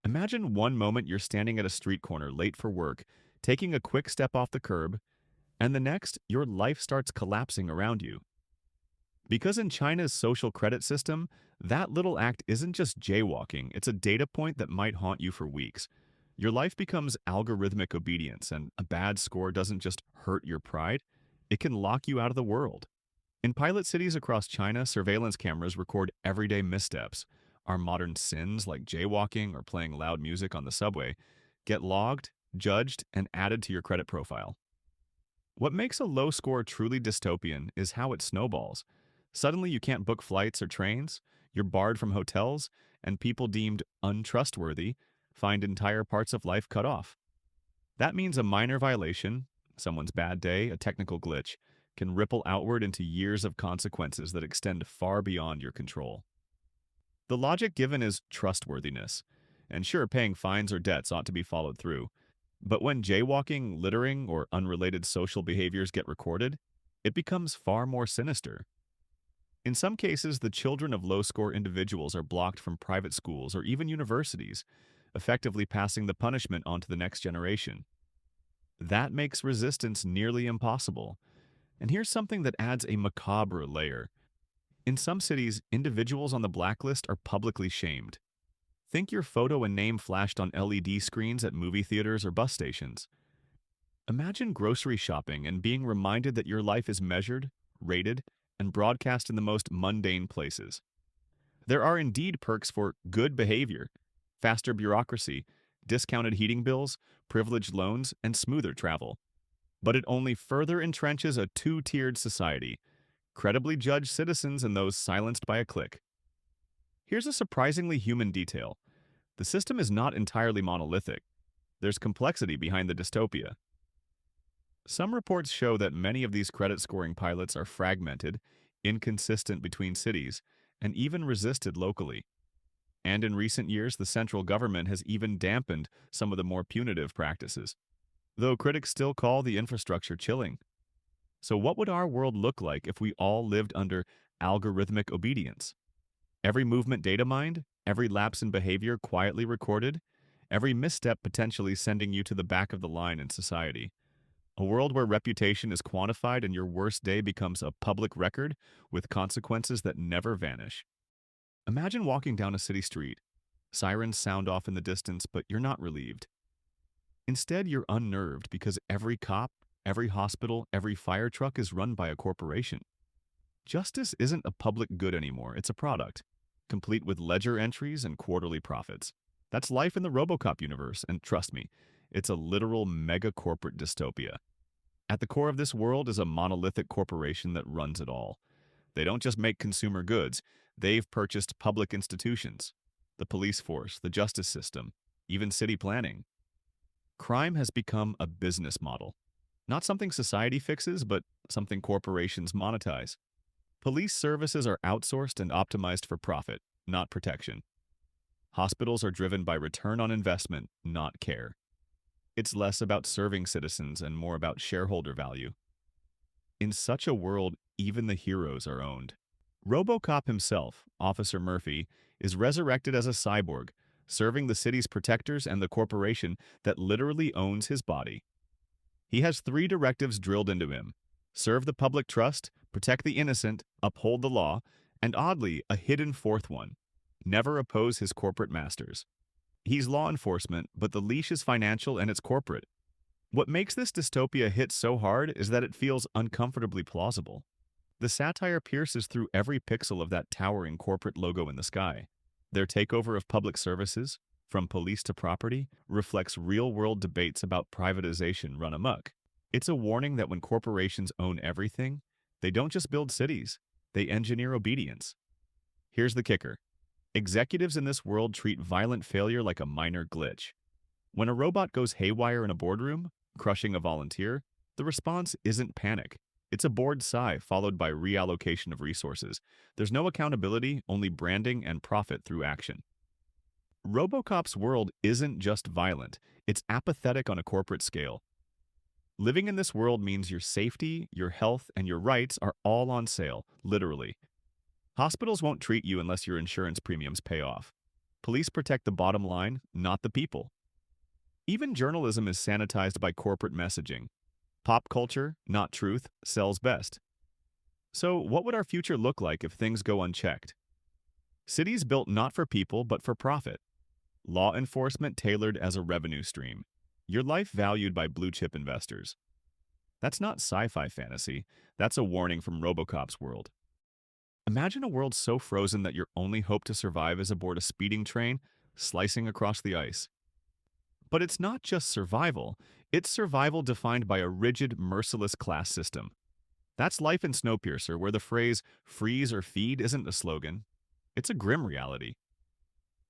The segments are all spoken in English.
Imagine one moment you're standing at a street corner late for work, taking a quick step off the curb, and the next, your life starts collapsing around you. Because in China's social credit system, that little act isn't just jaywalking, it's a data point that might haunt you for weeks. Your life becomes algorithmic obedience, and a bad score doesn't just hurt your pride, it can lock you out of the world. In pilot cities across China, surveillance cameras record everyday missteps. Our modern sins, like jaywalking or playing loud music on the subway, get logged, judged, and added to your credit profile. What makes a low score truly dystopian is how it snowballs. Suddenly, you can't book flights or trains, you're barred from hotels, and people deemed untrustworthy find entire parts of life cut off. That means a minor violation, someone's bad day, a technical glitch, can ripple outward into years of consequences that extend far beyond your control. The logic given is trustworthiness, and sure, paying fines or debts ought to be followed through. But when jaywalking, littering, or unrelated social behaviors get recorded, it becomes far more sinister. In some cases, the children of low-score individuals are blocked from private schools or even universities, effectively passing the punishment on to the next generation. That makes resistance nearly impossible. And here's something that adds a macabre layer. In some cities, individuals on the blacklist are publicly shamed. Think your photo and name flashed on LED screens at movie theaters or bus stations. Imagine grocery shopping and being reminded that your life is measured, rated, and broadcast in the most mundane places. There are indeed perks for good behavior, faster bureaucracy, discounted heating bills, privileged loans, and smoother travel. But it only further entrenches a two-tiered society, credibly judged citizens and those silenced by a click. Here's a surprisingly human detail. The system is not entirely monolithic. There's complexity behind the dystopia. Some reports show that many of these credit-scoring pilots are fragmented, inconsistent between cities, and even resisted locally. And in recent years, the central government has even dampened some of the more punitive practices, though critics still call the infrastructure chilling. So what would our world look like if we all lived under algorithmic obedience? Every movement data mined, every lapse in behavior quietly recorded, every misstep potentially sending you to the back of the line in society. A world where reputation is quantified and your worst day becomes a public record with consequences that never vanish. Imagine walking down a city street. Sirens sound off in the distance, but you're not relieved. Instead, you're unnerved because every cop, every hospital, every fire truck is run by a corporation. Justice isn't a public good anymore, it's a product, complete with ledger entries and quarterly profits. That's life in the Robocop universe, and trust me, it's a literal mega-corporate dystopia. At the core of this world is a monolithic corporation that runs it all. They don't just make consumer goods, they've purchased public institutions, the police force, the justice system, even city planning. Crime has become a business model. Not something society fixes, but something corporations monetize. Police services are outsourced and optimized for profit, not protection. Hospitals are driven by return on investment, not care. It's less about serving citizens and more about shareholder value. In such a world, even the heroes are owned. Robocop himself, Officer Murphy, is resurrected as a cyborg, serving the city's protectors and the corporation that literally owns his body. He has 3 directives drilled into him: serve the public trust, protect the innocent, uphold the law, and oddly, a hidden 4th one: never oppose his corporate masters. He's law enforcement, but the leash is financial and it's corporate. What makes this dystopia hit so hard is that it feels uncomfortably plausible. The satire pierces through every pixel of that towering corporate logo in the sky. Their takeover of public services, from police to property, reflects real-world debates about privatization run amok. It's a warning that when corporations own everything, they don't just build cities, they engineer obedience. Here's the kicker. Executives in this world treat violent failure like a minor glitch. When a robot goes haywire in a boardroom, crushing a volunteer, the response isn't panic. It's a bored sigh followed by reallocation of resources. There's no accountability, only branding and profit through action. Robocop's world isn't just violent, it's apathetic on a corporate scale. Living in this world means your safety, your health, and your rights are all on sale, literally. Hospitals won't treat you unless your insurance premiums pay off. Police protect the bottom line, not the people. Even journalism is sanitized by corporate messaging. Pop culture, not truth, sells best. So, what would our future look like if things go unchecked? Cities built not for people, but for profit. Law enforcement tailored as a revenue stream. Your life valued by blue chip investors. That's not sci-fi fantasy. That's a warning from Robocop's world. Imagine a world so frozen that your only hope to survive is aboard a speeding train, slicing across the ice. But it's not just survival. It's survival defined by a rigid, merciless class system. That's life in Snowpiercer, where the phrase freeze or feed isn't a slogan. It's a grim reality.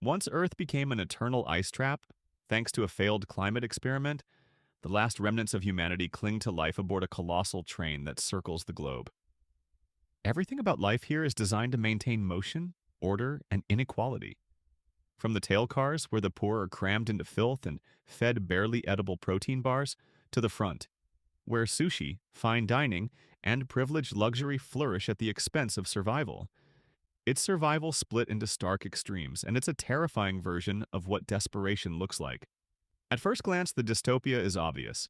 Once Earth became an eternal ice trap, thanks to a failed climate experiment, the last remnants of humanity cling to life aboard a colossal train that circles the globe. Everything about life here is designed to maintain motion, order, and inequality. From the tail cars, where the poor are crammed into filth and fed barely edible protein bars, to the front, where sushi, fine dining, and privileged luxury flourish at the expense of survival. It's survival split into stark extremes, and it's a terrifying version of what desperation looks like. At first glance, the dystopia is obvious.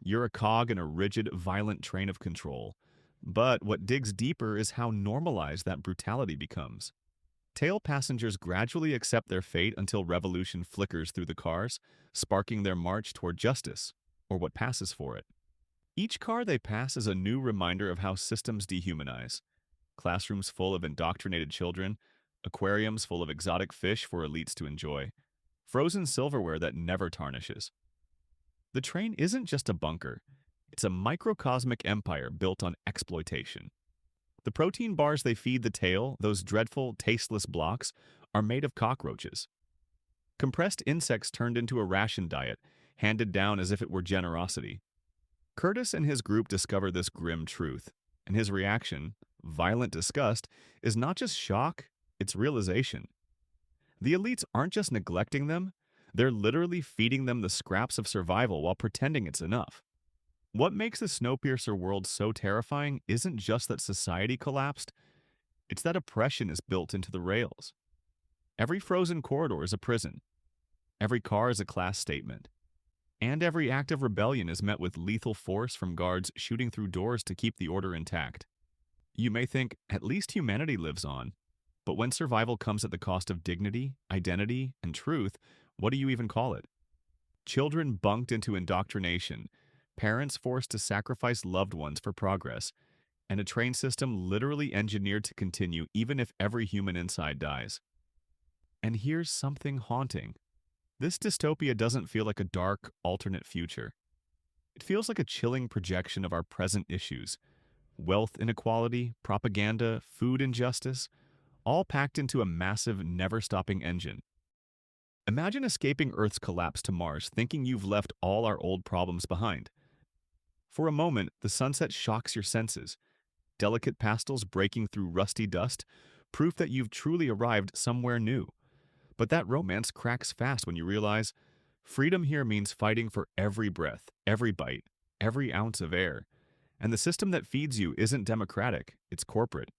You're a cog in a rigid, violent train of control. But what digs deeper is how normalized that brutality becomes. Tail passengers gradually accept their fate until revolution flickers through the cars, sparking their march toward justice, or what passes for it. Each car they pass is a new reminder of how systems dehumanize. Classrooms full of indoctrinated children, aquariums full of exotic fish for elites to enjoy, frozen silverware that never tarnishes. The train isn't just a bunker. It's a microcosmic empire built on exploitation. The protein bars they feed the tail, those dreadful, tasteless blocks, are made of cockroaches. Compressed insects turned into a ration diet, handed down as if it were generosity. Curtis and his group discover this grim truth, and his reaction, violent disgust, is not just shock, it's realization. The elites aren't just neglecting them, they're literally feeding them the scraps of survival while pretending it's enough. What makes the Snowpiercer world so terrifying isn't just that society collapsed, it's that oppression is built into the rails. Every frozen corridor is a prison. Every car is a class statement. And every act of rebellion is met with lethal force from guards shooting through doors to keep the order intact. You may think, at least humanity lives on. But when survival comes at the cost of dignity, identity, and truth, what do you even call it? Children bunked into indoctrination, parents forced to sacrifice loved ones for progress, and a train system literally engineered to continue even if every human inside dies. And here's something haunting. This dystopia doesn't feel like a dark, alternate future. It feels like a chilling projection of our present issues. Wealth inequality, propaganda, food injustice, all packed into a massive, never-stopping engine. Imagine escaping Earth's collapse to Mars, thinking you've left all our old problems behind. For a moment, the sunset shocks your senses. Delicate pastels breaking through rusty dust, proof that you've truly arrived somewhere new. But that romance cracks fast when you realize freedom here means fighting for every breath, every bite, every ounce of air. And the system that feeds you isn't democratic, it's corporate.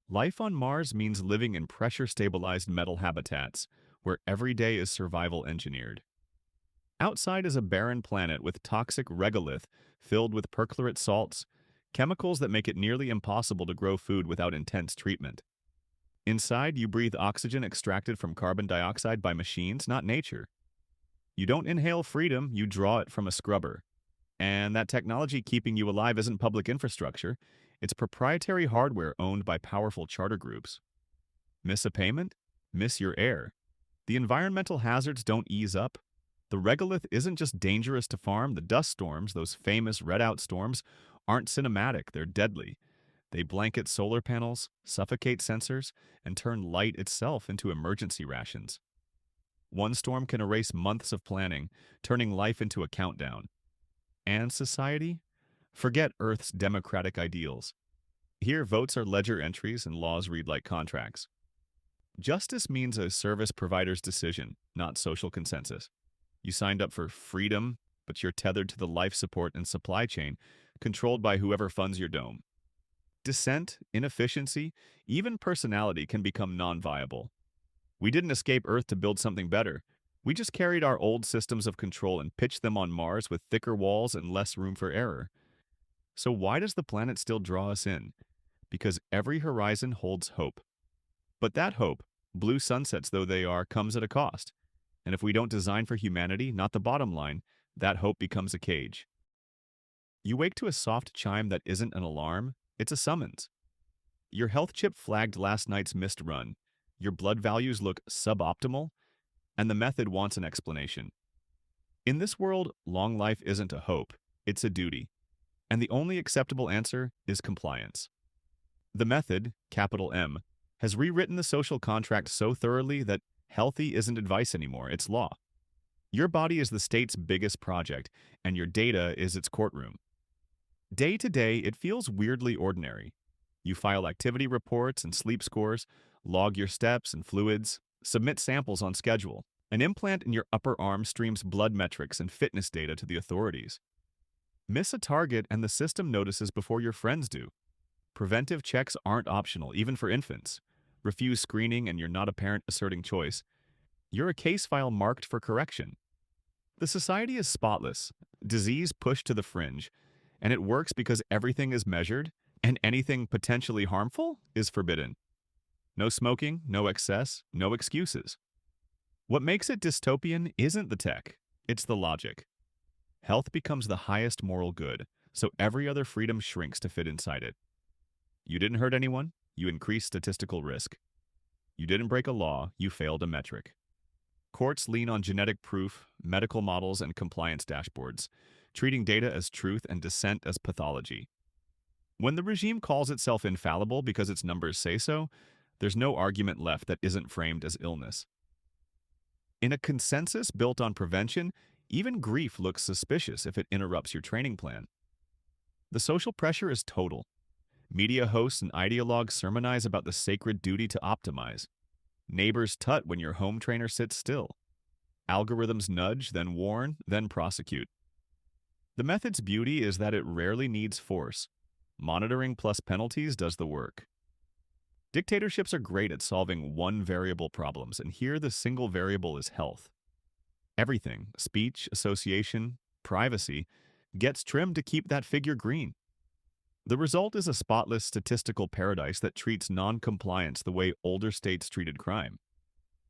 Life on Mars means living in pressure-stabilized metal habitats, where every day is survival engineered. Outside is a barren planet with toxic regolith filled with perchlorate salts, chemicals that make it nearly impossible to grow food without intense treatment. Inside, you breathe oxygen extracted from carbon dioxide by machines, not nature. You don't inhale freedom, you draw it from a scrubber. And that technology keeping you alive isn't public infrastructure, it's proprietary hardware owned by powerful charter groups. Miss a payment? Miss your air. The environmental hazards don't ease up. The regolith isn't just dangerous to farm, the dust storms, those famous red-out storms, aren't cinematic, they're deadly. They blanket solar panels, suffocate sensors, and turn light itself into emergency rations. One storm can erase months of planning, turning life into a countdown. And society? Forget Earth's democratic ideals. Here, votes are ledger entries and laws read like contracts. Justice means a service provider's decision, not social consensus. You signed up for freedom, but you're tethered to the life support and supply chain, controlled by whoever funds your dome. Dissent, inefficiency, even personality can become non-viable. We didn't escape Earth to build something better. We just carried our old systems of control and pitched them on Mars with thicker walls and less room for error. So why does the planet still draw us in? Because every horizon holds hope. But that hope, blue sunsets though they are, comes at a cost. And if we don't design for humanity, not the bottom line, that hope becomes a cage. You wake to a soft chime that isn't an alarm, it's a summons. Your health chip flagged last night's missed run. Your blood values look suboptimal, and the method wants an explanation. In this world, long life isn't a hope, it's a duty. And the only acceptable answer is compliance. The method, capital M, has rewritten the social contract so thoroughly that healthy isn't advice anymore, it's law. Your body is the state's biggest project, and your data is its courtroom. Day to day, it feels weirdly ordinary. You file activity reports and sleep scores, log your steps and fluids, submit samples on schedule. An implant in your upper arm streams blood metrics and fitness data to the authorities. Miss a target and the system notices before your friends do. Preventive checks aren't optional, even for infants. Refuse screening and you're not a parent asserting choice. You're a case file marked for correction. The society is spotless, disease pushed to the fringe, and it works because everything is measured and anything potentially harmful is forbidden. No smoking, no excess, no excuses. What makes it dystopian isn't the tech, it's the logic. Health becomes the highest moral good, so every other freedom shrinks to fit inside it. You didn't hurt anyone, you increase statistical risk. You didn't break a law, you failed a metric. Courts lean on genetic proof, medical models, and compliance dashboards, treating data as truth and dissent as pathology. When the regime calls itself infallible because its numbers say so, there's no argument left that isn't framed as illness. In a consensus built on prevention, even grief looks suspicious if it interrupts your training plan. The social pressure is total. Media hosts and ideologues sermonize about the sacred duty to optimize. Neighbors tut when your home trainer sits still. Algorithms nudge, then warn, then prosecute. The method's beauty is that it rarely needs force. Monitoring plus penalties does the work. Dictatorships are great at solving one-variable problems, and here the single variable is health. Everything, speech, association, privacy, gets trimmed to keep that figure green. The result is a spotless statistical paradise that treats non-compliance the way older states treated crime.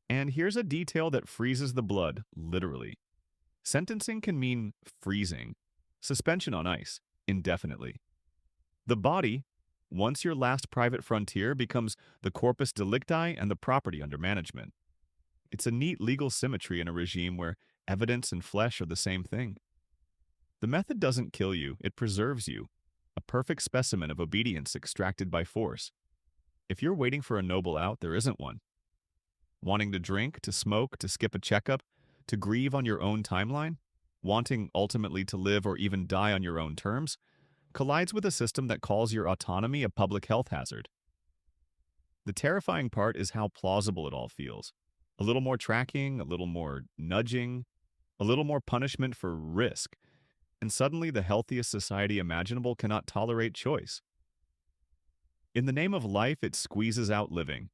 And here's a detail that freezes the blood, literally. Sentencing can mean freezing, suspension on ice, indefinitely. The body, once your last private frontier, becomes the Corpus Delicti and the property under management. It's a neat legal symmetry in a regime where evidence and flesh are the same thing. The method doesn't kill you, it preserves you, a perfect specimen of obedience extracted by force. If you're waiting for a noble out, there isn't one. Wanting to drink, to smoke, to skip a checkup, to grieve on your own timeline, wanting ultimately to live or even die on your own terms, collides with a system that calls your autonomy a public health hazard. The terrifying part is how plausible it all feels. A little more tracking, a little more nudging, a little more punishment for risk, and suddenly the healthiest society imaginable cannot tolerate choice. In the name of life, it squeezes out living.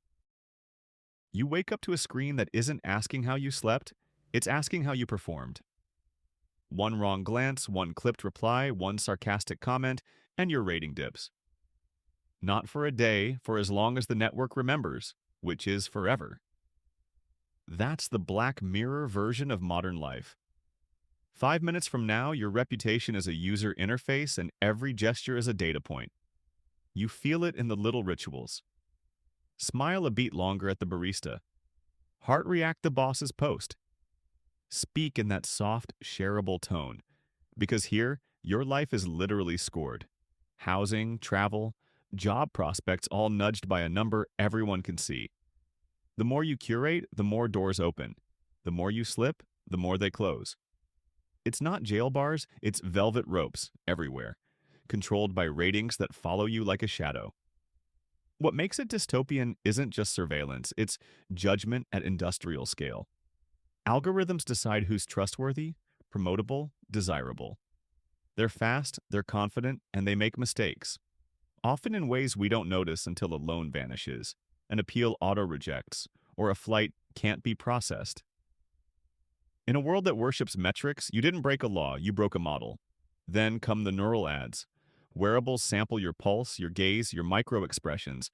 You wake up to a screen that isn't asking how you slept, it's asking how you performed. One wrong glance, one clipped reply, one sarcastic comment, and your rating dips. Not for a day, for as long as the network remembers, which is forever. That's the Black Mirror version of modern life. 5 minutes from now, your reputation is a user interface and every gesture is a data point. You feel it in the little rituals. Smile a beat longer at the barista. Heart react the boss's post. Speak in that soft, shareable tone, because here, your life is literally scored. Housing, travel, job prospects all nudged by a number everyone can see. The more you curate, the more doors open. The more you slip, the more they close. It's not jail bars, it's velvet ropes everywhere, controlled by ratings that follow you like a shadow. What makes it dystopian isn't just surveillance, it's judgment at industrial scale. Algorithms decide who's trustworthy, promotable, desirable. They're fast, they're confident, and they make mistakes. Often in ways we don't notice until a loan vanishes, an appeal auto-rejects, or a flight can't be processed. In a world that worships metrics, you didn't break a law, you broke a model. Then come the neural ads. Wearables sample your pulse, your gaze, your micro expressions.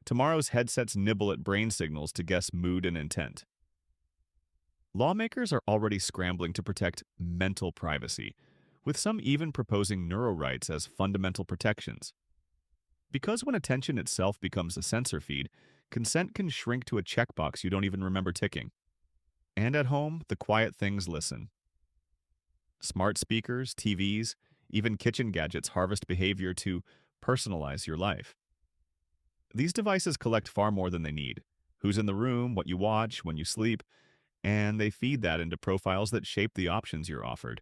Tomorrow's headsets nibble at brain signals to guess mood and intent. Lawmakers are already scrambling to protect mental privacy, with some even proposing neuro rights as fundamental protections. Because when attention itself becomes a sensor feed, consent can shrink to a checkbox you don't even remember ticking. And at home, the quiet things listen. Smart speakers, TVs, even kitchen gadgets harvest behavior to personalize your life. These devices collect far more than they need. Who's in the room, what you watch, when you sleep, and they feed that into profiles that shape the options you're offered.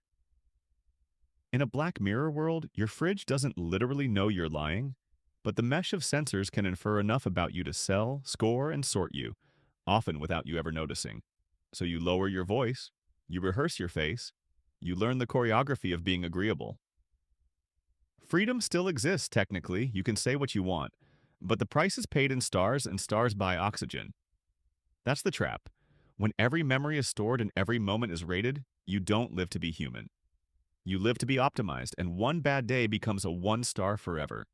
In a Black Mirror world, your fridge doesn't literally know you're lying, but the mesh of sensors can infer enough about you to sell, score, and sort you, often without you ever noticing. So you lower your voice, you rehearse your face, you learn the choreography of being agreeable. Freedom still exists, technically. You can say what you want, but the price is paid in stars, and stars buy oxygen. That's the trap. When every memory is stored and every moment is rated, you don't live to be human. You live to be optimized, and one bad day becomes a 1 star forever.